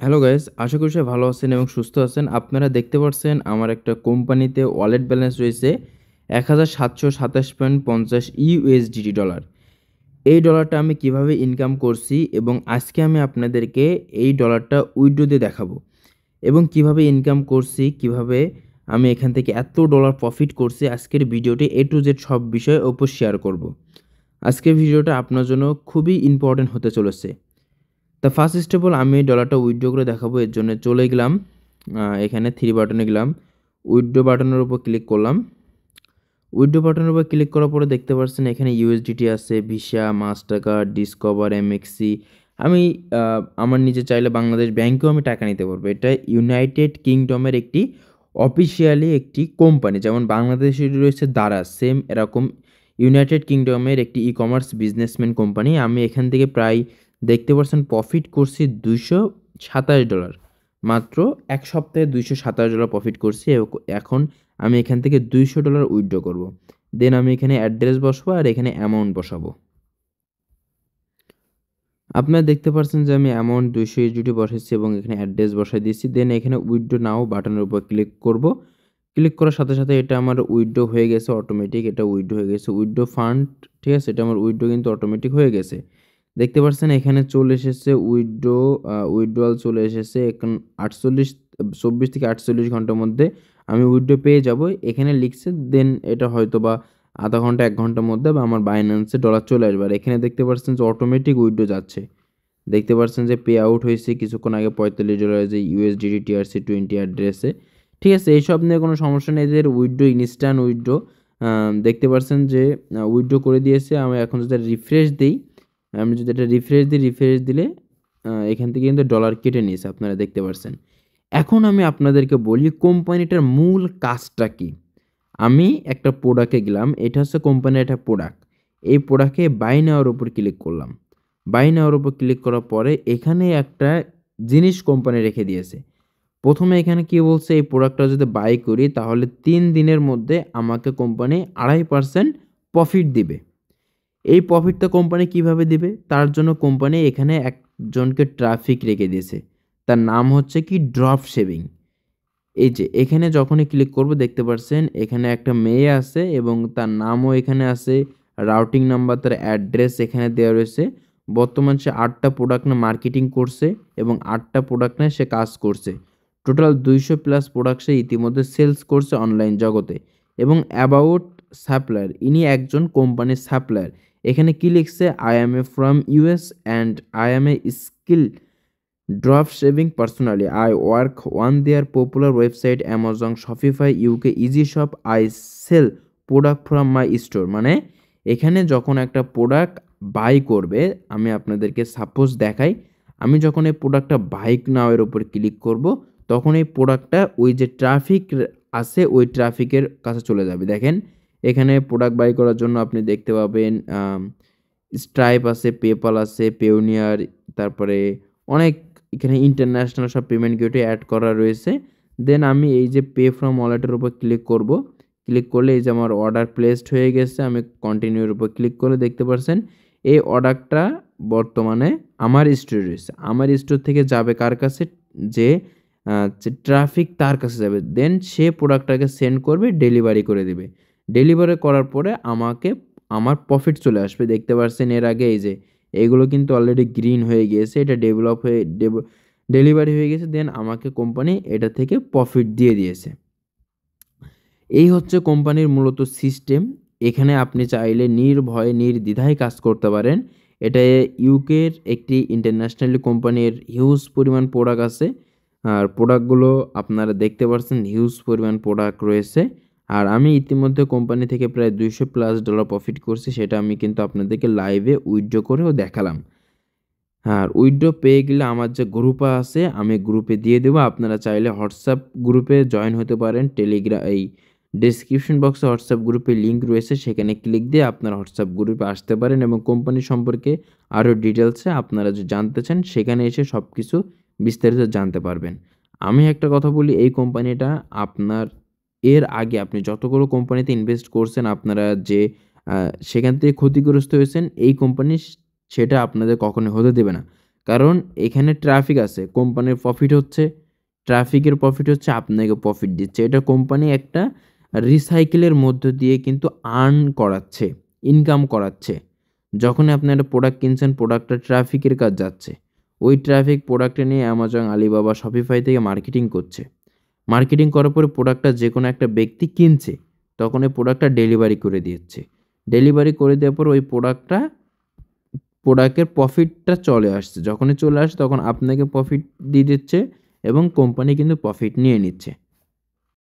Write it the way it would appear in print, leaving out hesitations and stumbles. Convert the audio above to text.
Hello guys, আশা করি সবাই ভালো আছেন এবং সুস্থ আছেন। আপনারা দেখতে পাচ্ছেন আমার একটা কোম্পানিতে ওয়ালেট ব্যালেন্স রয়েছে ১৭২৭.৫০ ইউএসডিটি ডলার। এই ডলারটা আমি কিভাবে ইনকাম করছি এবং আজকে আমি আপনাদেরকে এই ডলারটা উইথড্র দিয়ে দেখাবো এবং কিভাবে ইনকাম করছি, কিভাবে আমি এখান থেকে এত ডলার প্রফিট করছি। আজকের ভিডিওটি A to Z সব বিষয়ের উপর শেয়ার করব। আজকের ভিডিওটা আপনার জন্য খুবই ইম্পর্টেন্ট হতে চলেছে। তা ফার্স্ট স্টেপ হলো আমি ডলারটা উইথড্র করে দেখাবো। এর জন্য চলে গেলাম এখানে থ্রি বাটনে গেলাম, উইথড্র বাটনের উপর ক্লিক করলাম। উইথড্র বাটনের উপর ক্লিক করার পরে দেখতে পাচ্ছেন এখানে ইউএসডিটি আছে, ভিসা, মাস্টারকার্ড, ডিসকভার, এমএক্সি। আমি আমার নিজে চাইলে বাংলাদেশ ব্যাংকেও আমি টাকা নিতে পারবো। এটা ইউনাইটেড কিংডমের একটি অফিসিয়ালি একটি কোম্পানি, যেমন বাংলাদেশে রয়েছে দারাজ, সেম এরকম ইউনাইটেড কিংডমের একটি ই কমার্স বিজনেসম্যান কোম্পানি। আমি এখান থেকে প্রায় দেখতে পাচ্ছেন প্রফিট করছি $227। মাত্র এক সপ্তাহে $227 প্রফিট করছি। এখন আমি এখান থেকে $200 উইথড্র করব। দেন আমি এখানে অ্যাড্রেস বসাবো আর এখানে অ্যামাউন্ট বসাবো। আপনারা দেখতে পাচ্ছেন যে আমি অ্যামাউন্ট 200 ইউএসডিটি বসাচ্ছি এবং এখানে অ্যাড্রেস বসাই দিয়েছি। দেন এখানে উইথড্র নাও বাটনের উপর ক্লিক করব। ক্লিক করার সাথে সাথে এটা আমার উইথড্র হয়ে গেছে অটোমেটিক। এটা উইথড্র হয়ে গেছে। উইথড্র ফান্ড, ঠিক আছে? এটা আমার উইথড্র কিন্তু অটোমেটিক হয়ে গেছে। দেখতে পাচ্ছেন এখানে চলে এসেছে উইথড্র, উইথড্রয়াল চলে এসেছে। এখন 24 থেকে 48 ঘন্টার মধ্যে আমি উইথড্র পেয়ে যাব। এখানে লিখছে, দেন এটা হয়তোবা আধা ঘন্টা 1 ঘন্টার মধ্যে বা আমার বাইন্যান্সে ডলার চলে আসবে। আর এখানে দেখতে পাচ্ছেন যে অটোমেটিক উইথড্র যাচ্ছে। দেখতে পাচ্ছেন যে পে আউট হয়েছে কিছুক্ষণ আগে $45 যে ইউএসডিটি TRC20 অ্যাড্রেসে। ঠিক আছে? এইসব নিয়ে কোনো সমস্যা নেই। এদের উইথড্র ইনস্ট্যান্ট উইথড্র। দেখতে পাচ্ছেন যে উইথড্র করে দিয়েছে। আমি এখন যদি রিফ্রেশ দিই, আমি যদি এটা রিফ্রেশ দিই, রিফ্রেশ দিলে এখান থেকে কিন্তু ডলার কেটে নিয়েছে, আপনারা দেখতে পাচ্ছেন। এখন আমি আপনাদেরকে বলি কোম্পানিটার মূল কাজটা কী। আমি একটা প্রোডাক্টে গেলাম, এটা হচ্ছে কোম্পানির একটা প্রোডাক্ট। এই প্রোডাক্টে বাই নেওয়ার উপর ক্লিক করলাম। বাই নেওয়ার উপর ক্লিক করার পরে এখানে একটা জিনিস কোম্পানি রেখে দিয়েছে। প্রথমে এখানে কি বলছে, এই প্রোডাক্টটা যদি বাই করি তাহলে 3 দিনের মধ্যে আমাকে কোম্পানি 2.5% প্রফিট দিবে। এই প্রফিটটা কোম্পানি কিভাবে দিবে? তার জন্য কোম্পানি এখানে একজনকে ট্রাফিক রেখে দিয়েছে। তার নাম হচ্ছে কি ড্রপ শেপিং। এই যে এখানে যখনই ক্লিক করব দেখতে পাচ্ছেন এখানে একটা মেয়ে আছে এবং তার নামও এখানে আছে, রাউটিং নাম্বার, তার অ্যাড্রেস এখানে দেওয়া রয়েছে। বর্তমান সে 8টা প্রোডাক্ট নিয়ে মার্কেটিং করছে এবং 8টা প্রোডাক্ট নিয়ে সে কাজ করছে। টোটাল 200 প্লাস প্রোডাক্ট সে ইতিমধ্যে সেলস করছে অনলাইন জগতে। এবং অ্যাবাউট সাপ্লায়ার, ইনি একজন কোম্পানির সাপ্লায়ার। এখানে কি লিখছে, I am a from US and I am a skill drop shaping personally. I work on their popular website Amazon, Shopify, UK, easy shop. I sell product from my store. মানে এখানে যখন একটা product by করবে, আমি আপনাদেরকে suppose দেখাই, আমি যখন এই প্রোডাক্টটা বাইক নাওয়ের উপর ক্লিক করব, তখন এই প্রোডাক্টটা ওই যে ট্রাফিক আছে ওই ট্রাফিকের কাছে চলে যাবে। দেখেন এখানে প্রোডাক্ট বাই করার জন্য আপনি দেখতে পাবেন স্ট্রাইপ আছে, পেপাল আছে, পেওনিয়ার, তারপরে অনেক এখানে ইন্টারন্যাশনাল সব পেমেন্ট গেটওয়ে অ্যাড করা রয়েছে। দেন আমি এই যে পে ফ্রম ওয়ালেটের উপর ক্লিক করব। ক্লিক করলে এই যে আমার অর্ডার প্লেসড হয়ে গেছে। আমি কন্টিনিউর উপর ক্লিক করে দেখতে পাচ্ছেন এই অর্ডারটা বর্তমানে আমার স্টোরে রয়েছে। আমার স্টোর থেকে যাবে কার কাছে? যে ট্রাফিক তার কাছে যাবে। দেন সে প্রোডাক্টটাকে সেন্ড করবে, ডেলিভারি করে দেবে। ডেলিভারি করার পরে আমাকে আমার প্রফিট চলে আসবে। দেখতে পাচ্ছেন এর আগে এই যে এগুলো কিন্তু অলরেডি গ্রিন হয়ে গিয়েছে, এটা ডেভেলপ হয়ে ডেলিভারি হয়ে গেছে। দেন আমাকে কোম্পানি এটা থেকে প্রফিট দিয়ে দিয়েছে। এই হচ্ছে কোম্পানির মূলত সিস্টেম। এখানে আপনি চাইলে নির্ভয়ে নির্দ্বিধায় কাজ করতে পারেন। এটা ইউকের একটি ইন্টারন্যাশনালি কোম্পানির হিউজ পরিমাণ প্রোডাক্ট আছে। আর প্রোডাক্টগুলো আপনারা দেখতে পাচ্ছেন, হিউজ পরিমাণ প্রোডাক্ট রয়েছে। আর আমি ইতিমধ্যে কোম্পানি থেকে প্রায় $200+ প্রফিট করছি, সেটা আমি কিন্তু আপনাদেরকে লাইভে উইথড্র করেও দেখালাম। আর উইথড্র পেয়ে গেলে আমার যে গ্রুপ আছে আমি গ্রুপে দিয়ে দেবো। আপনারা চাইলে হোয়াটসঅ্যাপ গ্রুপে জয়েন হতে পারেন। এই ডেসক্রিপশন বক্সে হোয়াটসঅ্যাপ গ্রুপের লিঙ্ক রয়েছে, সেখানে ক্লিক দিয়ে আপনারা হোয়াটসঅ্যাপ গ্রুপে আসতে পারেন এবং কোম্পানি সম্পর্কে আরও ডিটেলসে আপনারা যদি জানতে চান সেখানে এসে সব কিছু বিস্তারিত জানতে পারবেন। আমি একটা কথা বলি, এই কোম্পানিটা আপনার এর আগে আপনি যতগুলো কোম্পানিতে ইনভেস্ট করছেন, আপনারা যে সেখান থেকে ক্ষতিগ্রস্ত হয়েছেন, এই কোম্পানি সেটা আপনাদের কখনোই হতে দেবে না। কারণ এখানে ট্রাফিক আছে, কোম্পানির প্রফিট হচ্ছে, ট্রাফিকের প্রফিট হচ্ছে, আপনাকে প্রফিট দিচ্ছে। এটা কোম্পানি একটা রিসাইকেলের মধ্য দিয়ে কিন্তু আর্ন করাচ্ছে, ইনকাম করাচ্ছে। যখনই আপনি একটা প্রোডাক্ট কিনছেন, প্রোডাক্টটা ট্রাফিকের কাজ যাচ্ছে। ওই ট্রাফিক প্রোডাক্টটা নিয়ে অ্যামাজন, আলিবাবা, শপিফাই থেকে মার্কেটিং করছে। মার্কেটিং করার পরে প্রোডাক্টটা যেকোনো একটা ব্যক্তি কিনছে, তখন ওই প্রোডাক্টটা ডেলিভারি করে দিচ্ছে। ডেলিভারি করে দেওয়ার পর ওই প্রোডাক্টের প্রফিটটা চলে আসছে। যখনই চলে আসে তখন আপনাকে প্রফিট দিয়ে দিচ্ছে এবং কোম্পানি কিন্তু প্রফিট নিয়ে নিচ্ছে।